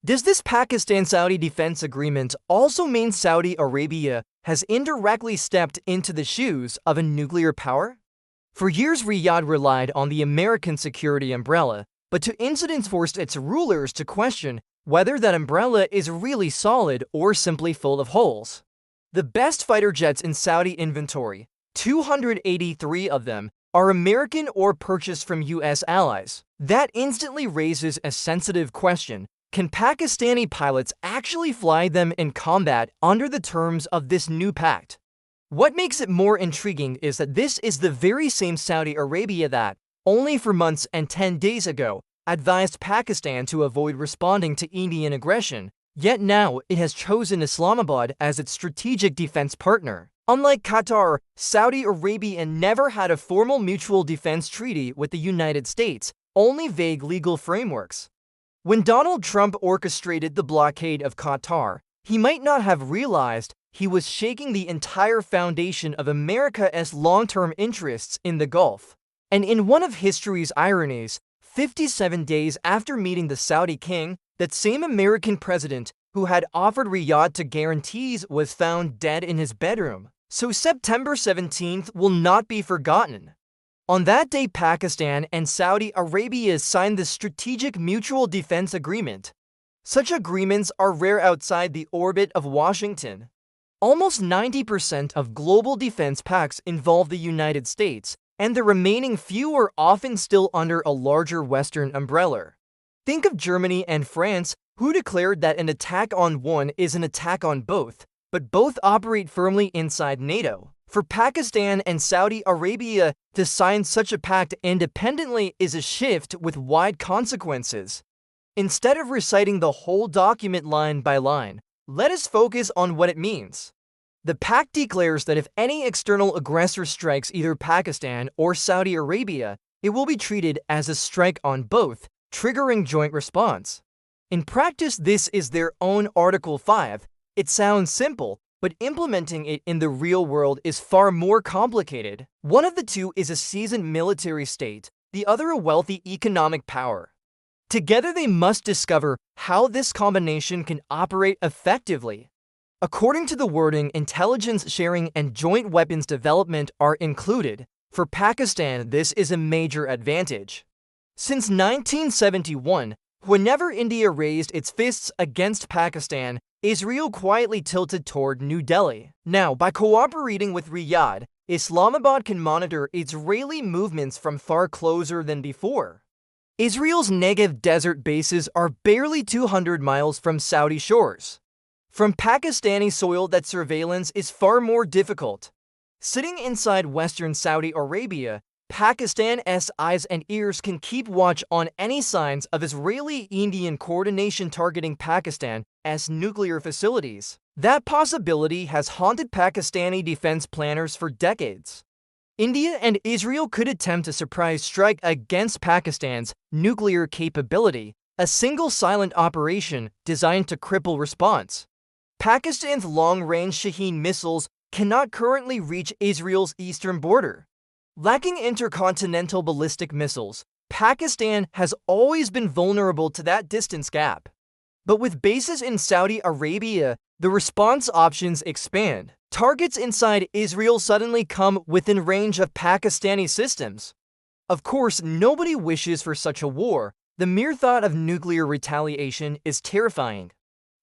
Does this Pakistan-Saudi defense agreement also mean Saudi Arabia has indirectly stepped into the shoes of a nuclear power? For years, Riyadh relied on the American security umbrella, but two incidents forced its rulers to question whether that umbrella is really solid or simply full of holes. The best fighter jets in Saudi inventory, 283 of them, are American or purchased from U.S. allies. That instantly raises a sensitive question. Can Pakistani pilots actually fly them in combat under the terms of this new pact? What makes it more intriguing is that this is the very same Saudi Arabia that, only 4 months and 10 days ago, advised Pakistan to avoid responding to Indian aggression, yet now it has chosen Islamabad as its strategic defense partner. Unlike Qatar, Saudi Arabia never had a formal mutual defense treaty with the United States, only vague legal frameworks. When Donald Trump orchestrated the blockade of Qatar, he might not have realized he was shaking the entire foundation of America's long-term interests in the Gulf. And in one of history's ironies, 57 days after meeting the Saudi king, that same American president who had offered Riyadh to guarantees was found dead in his bedroom. So September 17th will not be forgotten. On that day, Pakistan and Saudi Arabia signed the Strategic Mutual Defense Agreement. Such agreements are rare outside the orbit of Washington. Almost 90% of global defense pacts involve the United States, and the remaining few are often still under a larger Western umbrella. Think of Germany and France, who declared that an attack on one is an attack on both, but both operate firmly inside NATO. For Pakistan and Saudi Arabia to sign such a pact independently is a shift with wide consequences. Instead of reciting the whole document line by line, let us focus on what it means. The pact declares that if any external aggressor strikes either Pakistan or Saudi Arabia, it will be treated as a strike on both, triggering joint response. In practice, this is their own Article 5. It sounds simple, but implementing it in the real world is far more complicated. One of the two is a seasoned military state, the other a wealthy economic power. Together they must discover how this combination can operate effectively. According to the wording, intelligence sharing and joint weapons development are included. For Pakistan, this is a major advantage. Since 1971, whenever India raised its fists against Pakistan, Israel quietly tilted toward New Delhi. Now, by cooperating with Riyadh, Islamabad can monitor Israeli movements from far closer than before. Israel's Negev desert bases are barely 200 miles from Saudi shores. From Pakistani soil, that surveillance is far more difficult. Sitting inside Western Saudi Arabia, Pakistan's eyes and ears can keep watch on any signs of Israeli-Indian coordination targeting Pakistan's nuclear facilities. That possibility has haunted Pakistani defense planners for decades. India and Israel could attempt a surprise strike against Pakistan's nuclear capability, a single silent operation designed to cripple response. Pakistan's long-range Shaheen missiles cannot currently reach Israel's eastern border. Lacking intercontinental ballistic missiles, Pakistan has always been vulnerable to that distance gap. But with bases in Saudi Arabia, the response options expand. Targets inside Israel suddenly come within range of Pakistani systems. Of course, nobody wishes for such a war. The mere thought of nuclear retaliation is terrifying.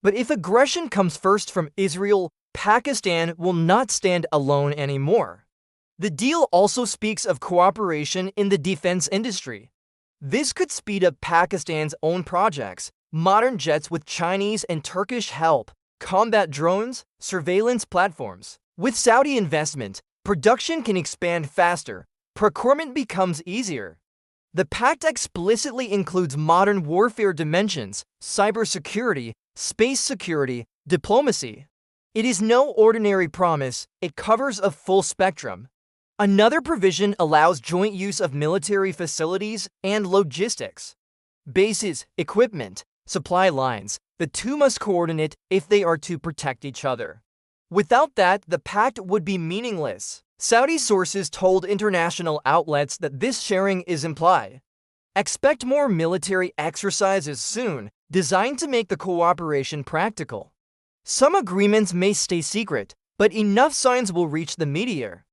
But if aggression comes first from Israel, Pakistan will not stand alone anymore. The deal also speaks of cooperation in the defense industry. This could speed up Pakistan's own projects, modern jets with Chinese and Turkish help, combat drones, surveillance platforms. With Saudi investment, production can expand faster, procurement becomes easier. The pact explicitly includes modern warfare dimensions, cybersecurity, space security, diplomacy. It is no ordinary promise, it covers a full spectrum. Another provision allows joint use of military facilities and logistics. Bases, equipment, supply lines, the two must coordinate if they are to protect each other. Without that, the pact would be meaningless. Saudi sources told international outlets that this sharing is implied. Expect more military exercises soon, designed to make the cooperation practical. Some agreements may stay secret, but enough signs will reach the media.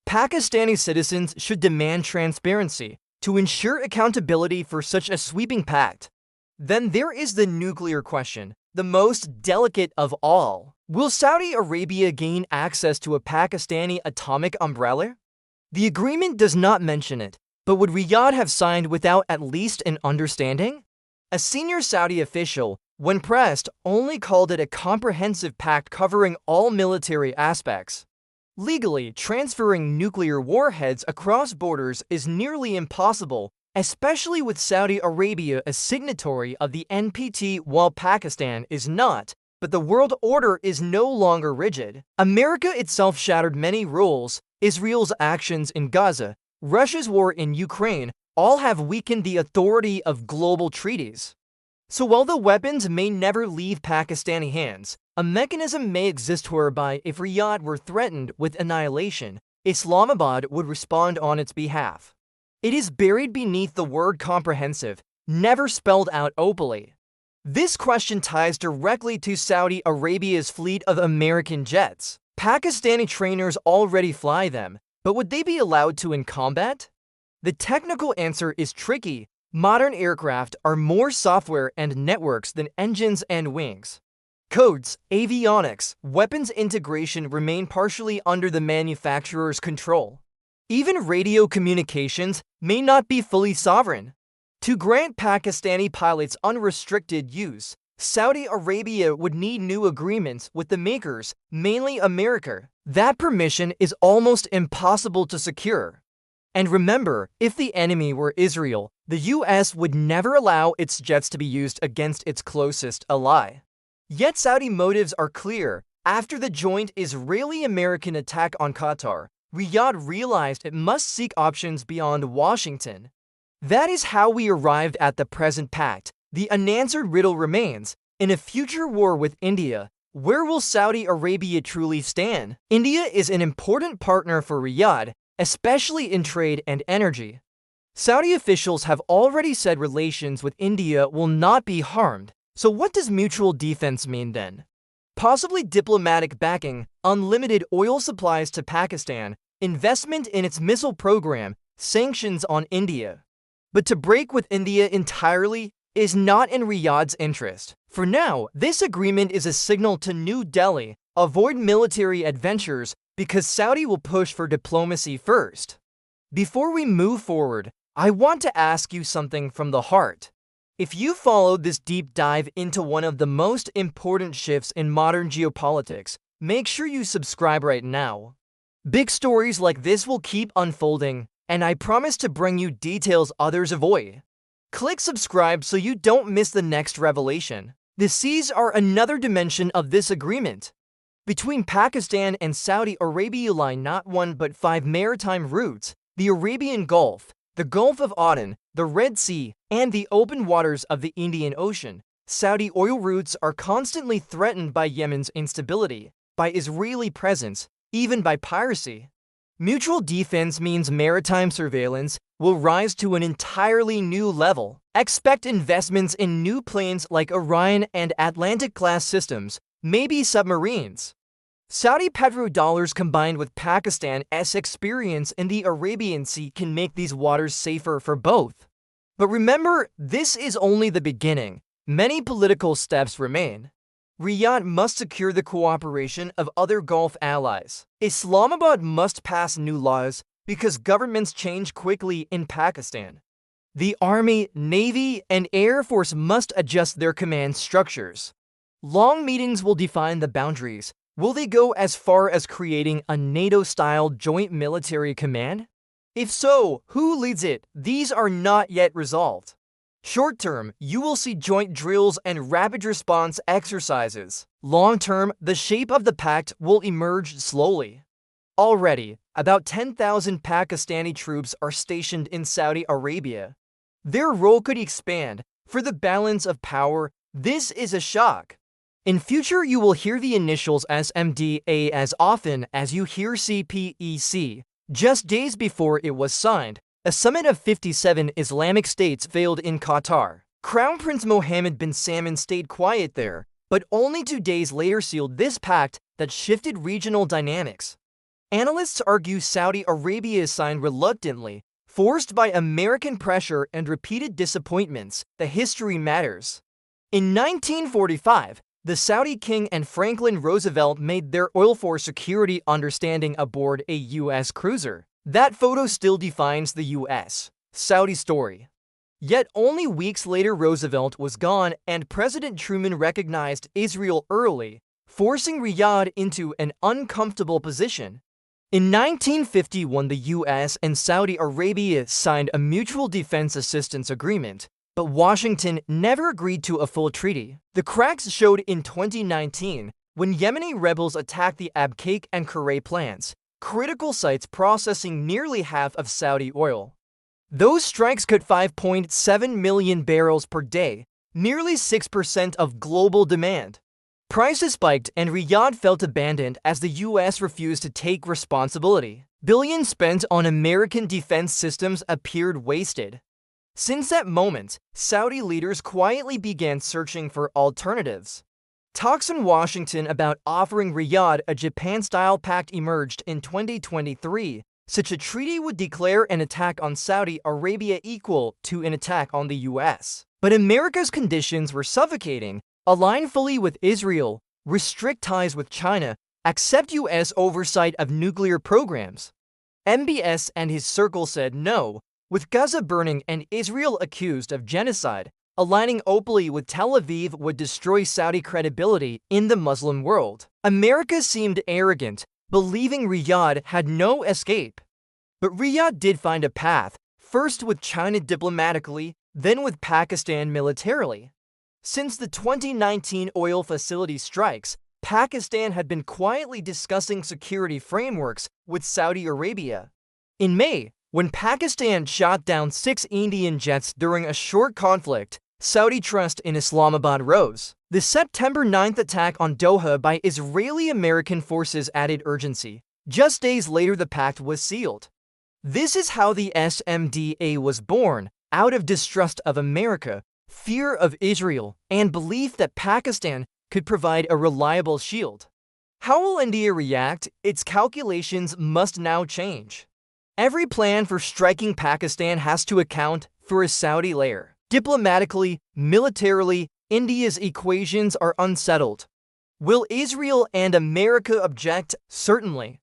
Pakistani citizens should demand transparency to ensure accountability for such a sweeping pact. Then there is the nuclear question, the most delicate of all. Will Saudi Arabia gain access to a Pakistani atomic umbrella? The agreement does not mention it, but would Riyadh have signed without at least an understanding? A senior Saudi official, when pressed, only called it a comprehensive pact covering all military aspects. Legally, transferring nuclear warheads across borders is nearly impossible, especially with Saudi Arabia a signatory of the NPT while Pakistan is not, but the world order is no longer rigid. America itself shattered many rules. Israel's actions in Gaza, Russia's war in Ukraine, all have weakened the authority of global treaties. So while the weapons may never leave Pakistani hands, a mechanism may exist whereby if Riyadh were threatened with annihilation, Islamabad would respond on its behalf. It is buried beneath the word comprehensive, never spelled out openly. This question ties directly to Saudi Arabia's fleet of American jets. Pakistani trainers already fly them, but would they be allowed to in combat? The technical answer is tricky. Modern aircraft are more software and networks than engines and wings. Codes, avionics, weapons integration remain partially under the manufacturer's control. Even radio communications may not be fully sovereign. To grant Pakistani pilots unrestricted use, Saudi Arabia would need new agreements with the makers, mainly America. That permission is almost impossible to secure. And remember, if the enemy were Israel, the US would never allow its jets to be used against its closest ally. Yet Saudi motives are clear. After the joint Israeli-American attack on Qatar, Riyadh realized it must seek options beyond Washington. That is how we arrived at the present pact. The unanswered riddle remains. In a future war with India, where will Saudi Arabia truly stand? India is an important partner for Riyadh, especially in trade and energy. Saudi officials have already said relations with India will not be harmed. So what does mutual defense mean then? Possibly diplomatic backing, unlimited oil supplies to Pakistan, investment in its missile program, sanctions on India. But to break with India entirely is not in Riyadh's interest. For now, this agreement is a signal to New Delhi: avoid military adventures because Saudi will push for diplomacy first. Before we move forward, I want to ask you something from the heart. If you followed this deep dive into one of the most important shifts in modern geopolitics, make sure you subscribe right now. Big stories like this will keep unfolding, and I promise to bring you details others avoid. Click subscribe so you don't miss the next revelation. The seas are another dimension of this agreement. Between Pakistan and Saudi Arabia lie not one but 5 maritime routes: the Arabian Gulf, the Gulf of Aden, the Red Sea, and the open waters of the Indian Ocean. Saudi oil routes are constantly threatened by Yemen's instability, by Israeli presence, even by piracy. Mutual defense means maritime surveillance will rise to an entirely new level. Expect investments in new planes like Orion and Atlantic-class systems, maybe submarines. Saudi petrodollars combined with Pakistan's experience in the Arabian Sea can make these waters safer for both. But remember, this is only the beginning. Many political steps remain. Riyadh must secure the cooperation of other Gulf allies. Islamabad must pass new laws because governments change quickly in Pakistan. The Army, Navy, and Air Force must adjust their command structures. Long meetings will define the boundaries. Will they go as far as creating a NATO-style joint military command? If so, who leads it? These are not yet resolved. Short term, you will see joint drills and rapid response exercises. Long term, the shape of the pact will emerge slowly. Already, about 10,000 Pakistani troops are stationed in Saudi Arabia. Their role could expand. For the balance of power, this is a shock. In future, you will hear the initials SMDA as often as you hear CPEC. Just days before it was signed, a summit of 57 Islamic states failed in Qatar. Crown Prince Mohammed bin Salman stayed quiet there, but only 2 days later sealed this pact that shifted regional dynamics. Analysts argue Saudi Arabia signed reluctantly, forced by American pressure and repeated disappointments. The history matters. In 1945, the Saudi king and Franklin Roosevelt made their oil for security understanding aboard a U.S. cruiser. That photo still defines the U.S. Saudi story. Yet only weeks later Roosevelt was gone and President Truman recognized Israel early, forcing Riyadh into an uncomfortable position. In 1951, the U.S. and Saudi Arabia signed a mutual defense assistance agreement, but Washington never agreed to a full treaty. The cracks showed in 2019 when Yemeni rebels attacked the Abqaiq and Kuray plants, critical sites processing nearly half of Saudi oil. Those strikes cut 5.7 million barrels per day, nearly 6% of global demand. Prices spiked and Riyadh felt abandoned as the U.S. refused to take responsibility. Billions spent on American defense systems appeared wasted. Since that moment, Saudi leaders quietly began searching for alternatives. Talks in Washington about offering Riyadh a Japan-style pact emerged in 2023. Such a treaty would declare an attack on Saudi Arabia equal to an attack on the U.S. But America's conditions were suffocating. Align fully with Israel, restrict ties with China, accept U.S. oversight of nuclear programs. MBS and his circle said no, with Gaza burning and Israel accused of genocide. Aligning openly with Tel Aviv would destroy Saudi credibility in the Muslim world. America seemed arrogant, believing Riyadh had no escape. But Riyadh did find a path, first with China diplomatically, then with Pakistan militarily. Since the 2019 oil facility strikes, Pakistan had been quietly discussing security frameworks with Saudi Arabia. In May, when Pakistan shot down 6 Indian jets during a short conflict, Saudi trust in Islamabad rose. The September 9th attack on Doha by Israeli-American forces added urgency. Just days later, the pact was sealed. This is how the SMDA was born, out of distrust of America, fear of Israel, and belief that Pakistan could provide a reliable shield. How will India react? Its calculations must now change. Every plan for striking Pakistan has to account for a Saudi layer. Diplomatically, militarily, India's equations are unsettled. Will Israel and America object? Certainly.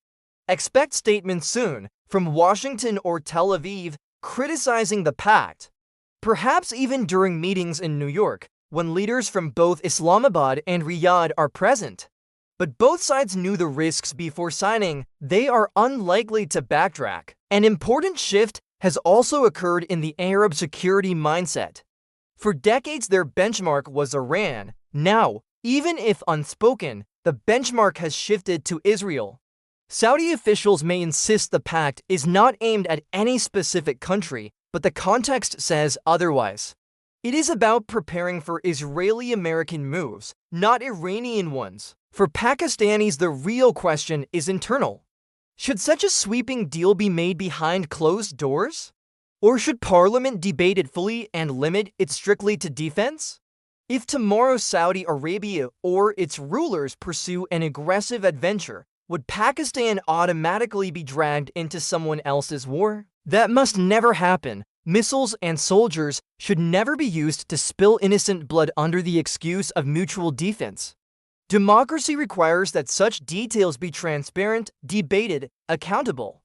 Expect statements soon from Washington or Tel Aviv criticizing the pact. Perhaps even during meetings in New York, when leaders from both Islamabad and Riyadh are present. But both sides knew the risks before signing. They are unlikely to backtrack. An important shift has also occurred in the Arab security mindset. For decades, their benchmark was Iran. Now, even if unspoken, the benchmark has shifted to Israel. Saudi officials may insist the pact is not aimed at any specific country, but the context says otherwise. It is about preparing for Israeli-American moves, not Iranian ones. For Pakistanis, the real question is internal. Should such a sweeping deal be made behind closed doors? Or should Parliament debate it fully and limit it strictly to defense? If tomorrow Saudi Arabia or its rulers pursue an aggressive adventure, would Pakistan automatically be dragged into someone else's war? That must never happen. Missiles and soldiers should never be used to spill innocent blood under the excuse of mutual defense. Democracy requires that such details be transparent, debated, accountable.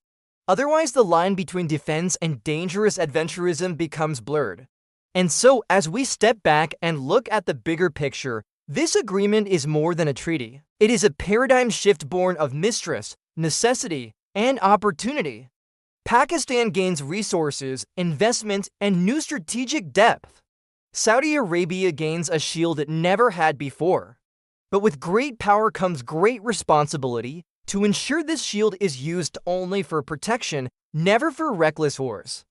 Otherwise, the line between defense and dangerous adventurism becomes blurred. And so, as we step back and look at the bigger picture, this agreement is more than a treaty. It is a paradigm shift born of mistrust, necessity, and opportunity. Pakistan gains resources, investment, and new strategic depth. Saudi Arabia gains a shield it never had before. But with great power comes great responsibility to ensure this shield is used only for protection, never for reckless wars.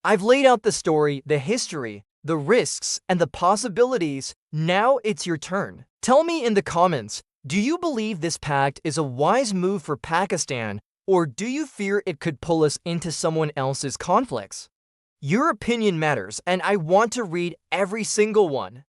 I've laid out the story, the history, the risks, and the possibilities. Now it's your turn. Tell me in the comments, do you believe this pact is a wise move for Pakistan, or do you fear it could pull us into someone else's conflicts? Your opinion matters, and I want to read every single one.